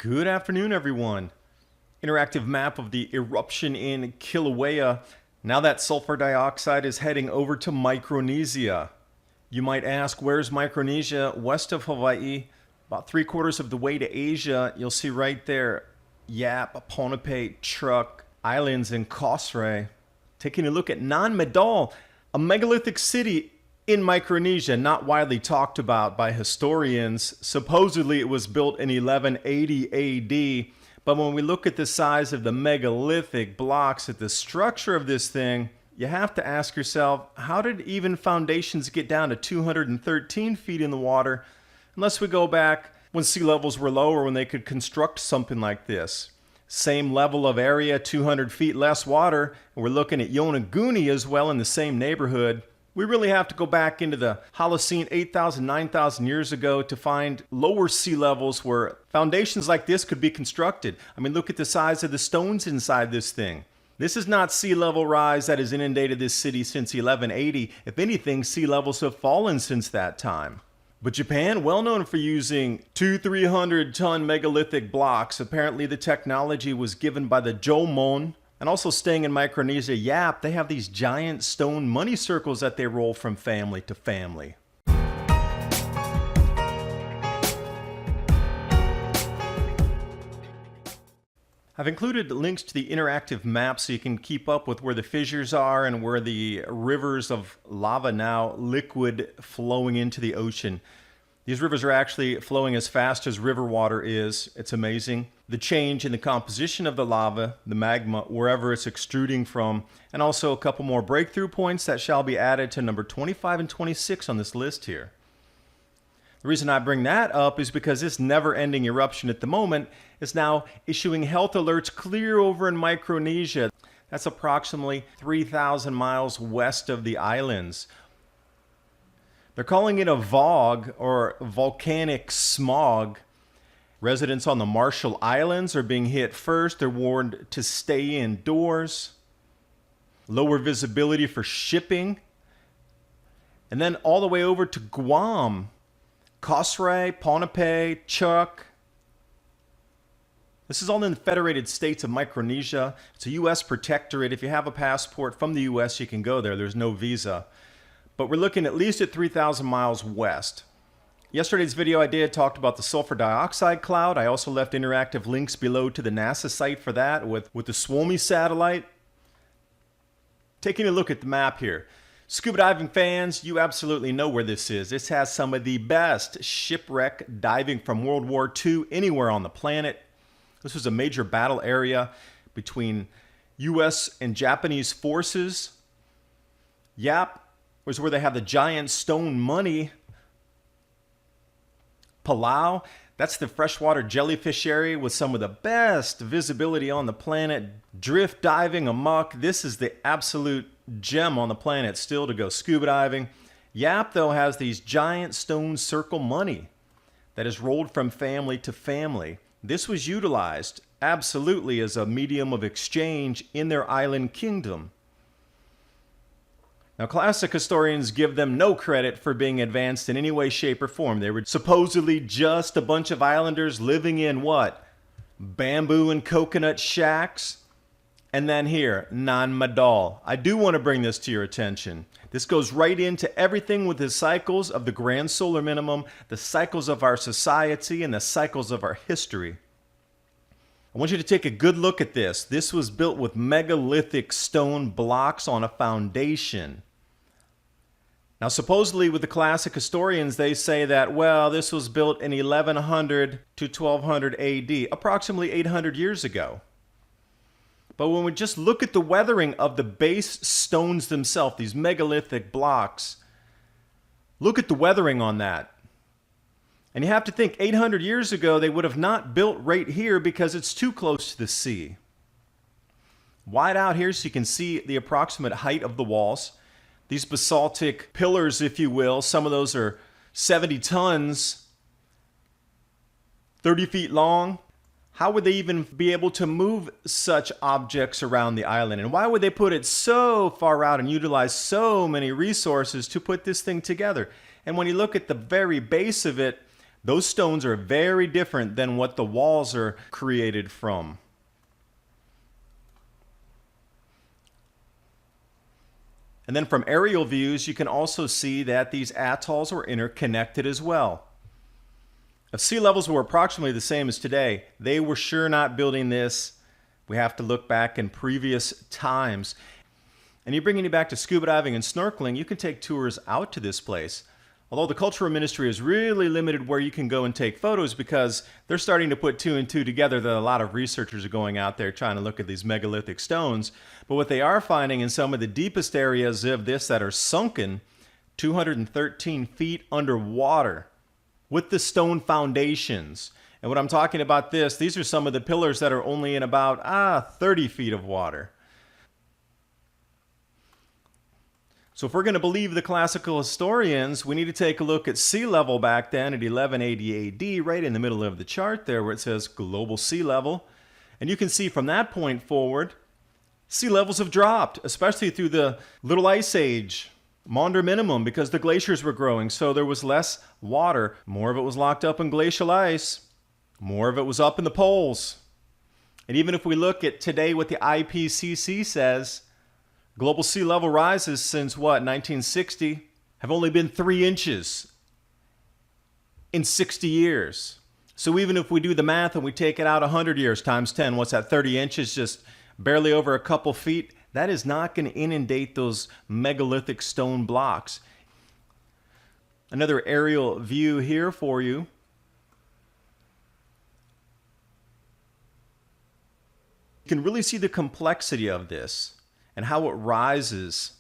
Good afternoon, everyone. Interactive map of the eruption in Kilauea. Now that sulfur dioxide is heading over to Micronesia. You might ask, where's Micronesia? West of Hawaii, about 3/4 of the way to Asia. You'll see right there, Yap, Ponape, Truk, Islands, and Kosrae. Taking a look at NAN MADOL, a megalithic city in Micronesia, not widely talked about by historians. Supposedly it was built in 1180 AD, but when we look at the size of the megalithic blocks, at the structure of this thing, you have to ask yourself, how did even foundations get down to 213 feet in the water, unless we go back when sea levels were lower, when they could construct something like this. Same level of area, 200 feet less water, and we're looking at Yonaguni as well in the same neighborhood. We really have to go back into the Holocene 8,000, 9,000 years ago to find lower sea levels where foundations like this could be constructed. I mean, look at the size of the stones inside this thing. This is not sea level rise that has inundated this city since 1180. If anything, sea levels have fallen since that time. But Japan, well known for using 200-300 ton megalithic blocks. Apparently the technology was given by the Jomon. And also staying in Micronesia, Yap, they have these giant stone money circles that they roll from family to family. I've included links to the interactive map so you can keep up with where the fissures are and where the rivers of lava now liquid flowing into the ocean. These rivers are actually flowing as fast as river water is. It's amazing. The change in the composition of the lava, the magma, wherever it's extruding from, and also a couple more breakthrough points that shall be added to number 25 and 26 on this list here. The reason I bring that up is because this never-ending eruption at the moment is now issuing health alerts clear over in Micronesia. That's approximately 3,000 miles west of the islands. They're calling it a VOG, or volcanic smog. Residents on the Marshall Islands are being hit first. They're warned to stay indoors. Lower visibility for shipping. And then all the way over to Guam. Kosrae, Ponape, Truk. This is all in the Federated States of Micronesia. It's a U.S. protectorate. If you have a passport from the U.S., you can go there. There's no visa. But we're looking at least at 3,000 miles west. Yesterday's video I did talked about the sulfur dioxide cloud. I also left interactive links below to the NASA site for that with the Suomi satellite. Taking a look at the map here. Scuba diving fans, you absolutely know where this is. This has some of the best shipwreck diving from World War II anywhere on the planet. This was a major battle area between US and Japanese forces. Yap was where they have the giant stone money. Palau, that's the freshwater jellyfish area with some of the best visibility on the planet. Drift diving amok. This is the absolute gem on the planet still to go scuba diving. Yap, though, has these giant stone circle money that is rolled from family to family. This was utilized absolutely as a medium of exchange in their island kingdom. Now, classic historians give them no credit for being advanced in any way, shape, or form. They were supposedly just a bunch of islanders living in what? Bamboo and coconut shacks. And then here, NAN MADOL. I do want to bring this to your attention. This goes right into everything with the cycles of the grand solar minimum, the cycles of our society, and the cycles of our history. I want you to take a good look at this. This was built with megalithic stone blocks on a foundation. Now, supposedly with the classic historians, they say that, well, this was built in 1100 to 1200 AD, approximately 800 years ago. But when we just look at the weathering of the base stones themselves, these megalithic blocks, look at the weathering on that. And you have to think 800 years ago, they would have not built right here because it's too close to the sea. Wide out here so you can see the approximate height of the walls. These basaltic pillars, if you will, some of those are 70 tons, 30 feet long. How would they even be able to move such objects around the island? And why would they put it so far out and utilize so many resources to put this thing together? And when you look at the very base of it, Those stones are very different than what the walls are created from. And then from aerial views, you can also see that these atolls were interconnected as well. If sea levels were approximately the same as today, they were sure not building this. We have to look back in previous times. And you're bringing you back to scuba diving and snorkeling, you can take tours out to this place. Although the Cultural Ministry is really limited where you can go and take photos because they're starting to put two and two together that a lot of researchers are going out there trying to look at these megalithic stones. But what they are finding in some of the deepest areas of this that are sunken, 213 feet underwater with the stone foundations. And when I'm talking about this, these are some of the pillars that are only in about 30 feet of water. So if we're going to believe the classical historians, we need to take a look at sea level back then at 1180 AD, right in the middle of the chart there where it says global sea level. And you can see from that point forward, sea levels have dropped, especially through the Little Ice Age, Maunder Minimum, because the glaciers were growing, so there was less water. More of it was locked up in glacial ice. More of it was up in the poles. And even if we look at today what the IPCC says, global sea level rises since what, 1960, have only been 3 inches in 60 years. So even if we do the math and we take it out 100 years times 10, what's that, 30 inches, just barely over a couple feet? That is not going to inundate those megalithic stone blocks. Another aerial view here for you. You can really see the complexity of this and how it rises.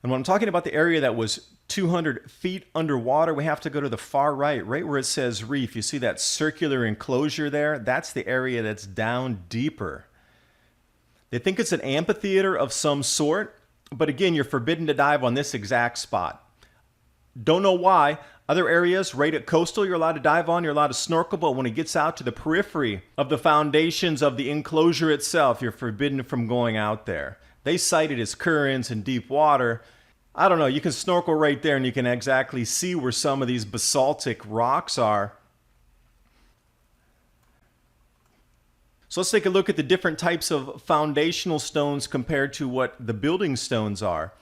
And when I'm talking about the area that was 200 feet underwater, we have to go to the far right where it says reef. You see that circular enclosure there? That's the area that's down deeper. They think it's an amphitheater of some sort, but again, you're forbidden to dive on this exact spot. Don't know why. Other areas, right at coastal, you're allowed to dive on, you're allowed to snorkel, but when it gets out to the periphery of the foundations of the enclosure itself, you're forbidden from going out there. They cite it as currents and deep water. I don't know, you can snorkel right there and you can exactly see where some of these basaltic rocks are. So let's take a look at the different types of foundational stones compared to what the building stones are.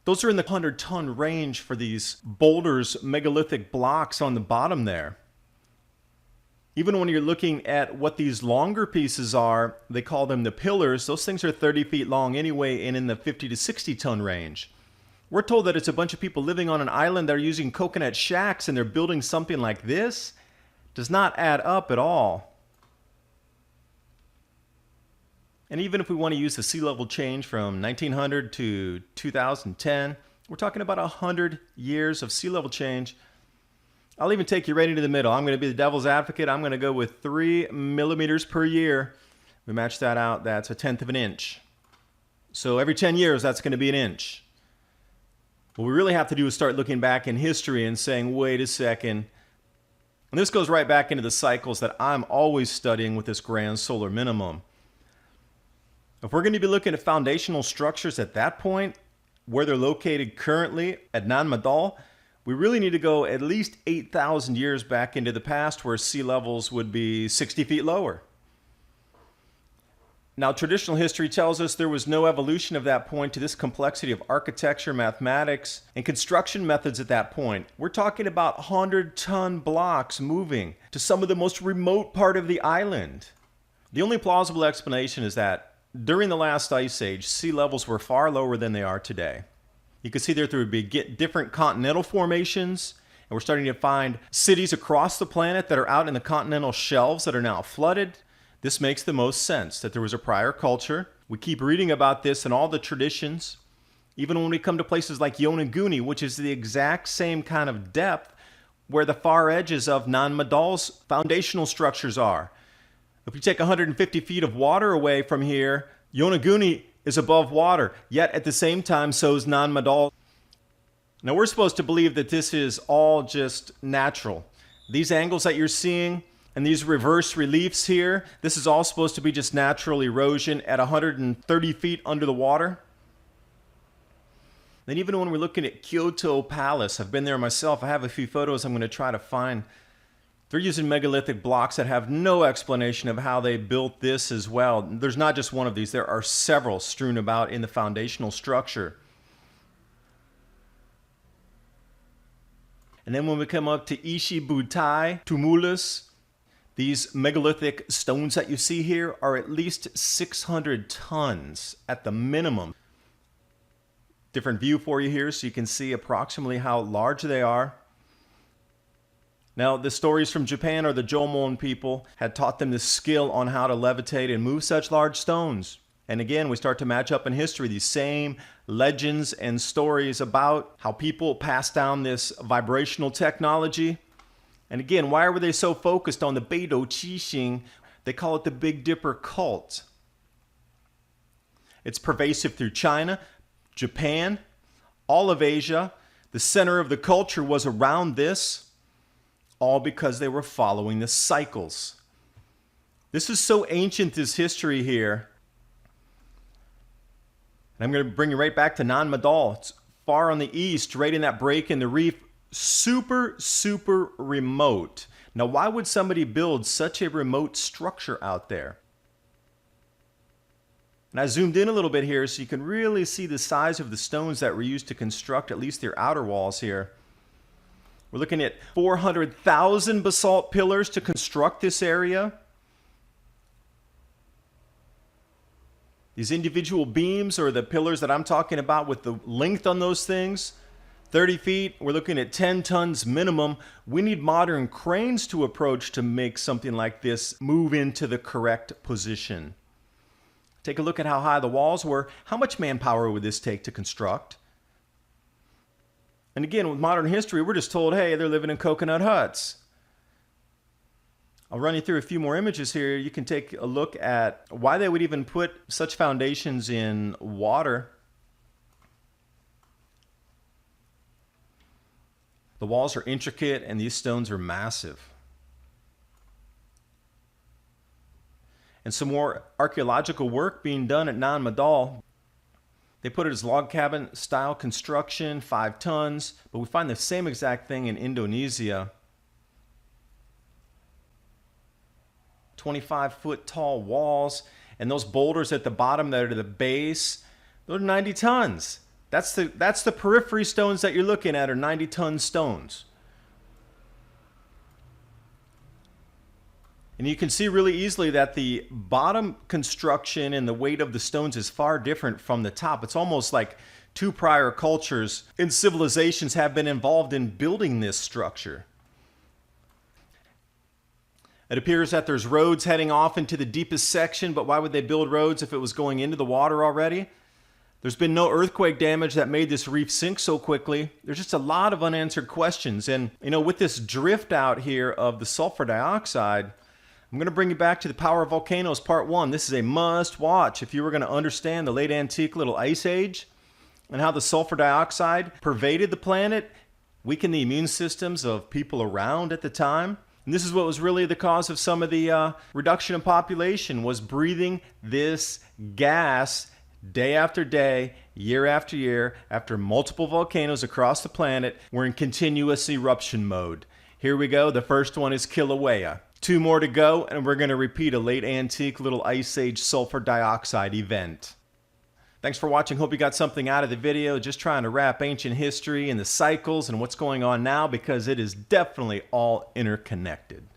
Those are in the 100-ton range for these boulders, megalithic blocks on the bottom there. Even when you're looking at what these longer pieces are, they call them the pillars. Those things are 30 feet long anyway and in the 50 to 60-ton range. We're told that it's a bunch of people living on an island that are using coconut shacks and they're building something like this. Does not add up at all. And even if we want to use the sea level change from 1900 to 2010, we're talking about 100 years of sea level change. I'll even take you right into the middle. I'm going to be the devil's advocate. I'm going to go with 3 millimeters per year. We match that out. That's 1/10 of an inch. So every 10 years, that's going to be an inch. What we really have to do is start looking back in history and saying, wait a second. And this goes right back into the cycles that I'm always studying with this grand solar minimum. If we're going to be looking at foundational structures at that point, where they're located currently at NAN MADOL, we really need to go at least 8,000 years back into the past where sea levels would be 60 feet lower. Now, traditional history tells us there was no evolution of that point to this complexity of architecture, mathematics, and construction methods at that point. We're talking about 100-ton blocks moving to some of the most remote part of the island. The only plausible explanation is that during the last ice age, sea levels were far lower than they are today. You can see there would be different continental formations, and we're starting to find cities across the planet that are out in the continental shelves that are now flooded. This makes the most sense, that there was a prior culture. We keep reading about this in all the traditions. Even when we come to places like Yonaguni, which is the exact same kind of depth where the far edges of NAN MADOL's foundational structures are. If you take 150 feet of water away from here, Yonaguni is above water, yet at the same time, so is NAN MADOL. Now we're supposed to believe that this is all just natural. These angles that you're seeing and these reverse reliefs here, this is all supposed to be just natural erosion at 130 feet under the water. Then even when we're looking at Kyoto Palace, I've been there myself. I have a few photos I'm going to try to find. They're using megalithic blocks that have no explanation of how they built this as well. There's not just one of these. There are several strewn about in the foundational structure. And then when we come up to Ishibutai, Tumulus, these megalithic stones that you see here are at least 600 tons at the minimum. Different view for you here so you can see approximately how large they are. Now, the stories from Japan are the Jomon people had taught them the skill on how to levitate and move such large stones. And again, we start to match up in history these same legends and stories about how people passed down this vibrational technology. And again, why were they so focused on the Beidou Qixing? They call it the Big Dipper cult. It's pervasive through China, Japan, all of Asia. The center of the culture was around this. All because they were following the cycles. This is so ancient, this history here. And I'm going to bring you right back to NAN MADOL. It's far on the east, right in that break in the reef. Super, super remote. Now, why would somebody build such a remote structure out there? And I zoomed in a little bit here so you can really see the size of the stones that were used to construct at least their outer walls here. We're looking at 400,000 basalt pillars to construct this area. These individual beams are the pillars that I'm talking about with the length on those things. 30 feet, we're looking at 10 tons minimum. We need modern cranes to approach to make something like this move into the correct position. Take a look at how high the walls were. How much manpower would this take to construct? And again, with modern history, we're just told, hey, they're living in coconut huts. I'll run you through a few more images here. You can take a look at why they would even put such foundations in water. The walls are intricate and these stones are massive. And some more archaeological work being done at NAN MADOL. They put it as log cabin style construction, 5 tons, but we find the same exact thing in Indonesia. 25-foot tall walls, and those boulders at the bottom that are the base, those are 90 tons. That's the periphery stones that you're looking at are 90-ton stones. And you can see really easily that the bottom construction and the weight of the stones is far different from the top. It's almost like 2 prior cultures and civilizations have been involved in building this structure. It appears that there's roads heading off into the deepest section, but why would they build roads if it was going into the water already? There's been no earthquake damage that made this reef sink so quickly. There's just a lot of unanswered questions. And, you know, with this drift out here of the sulfur dioxide, I'm going to bring you back to the Power of Volcanoes Part 1. This is a must watch if you were going to understand the late antique little ice age and how the sulfur dioxide pervaded the planet, weakened the immune systems of people around at the time. And this is what was really the cause of some of the reduction in population, was breathing this gas day after day, year after year, after multiple volcanoes across the planet. We're in continuous eruption mode. Here we go. The first one is Kilauea. 2 more to go, and we're going to repeat a late antique little ice age sulfur dioxide event. Thanks for watching. Hope you got something out of the video. Just trying to wrap ancient history and the cycles and what's going on now, because it is definitely all interconnected.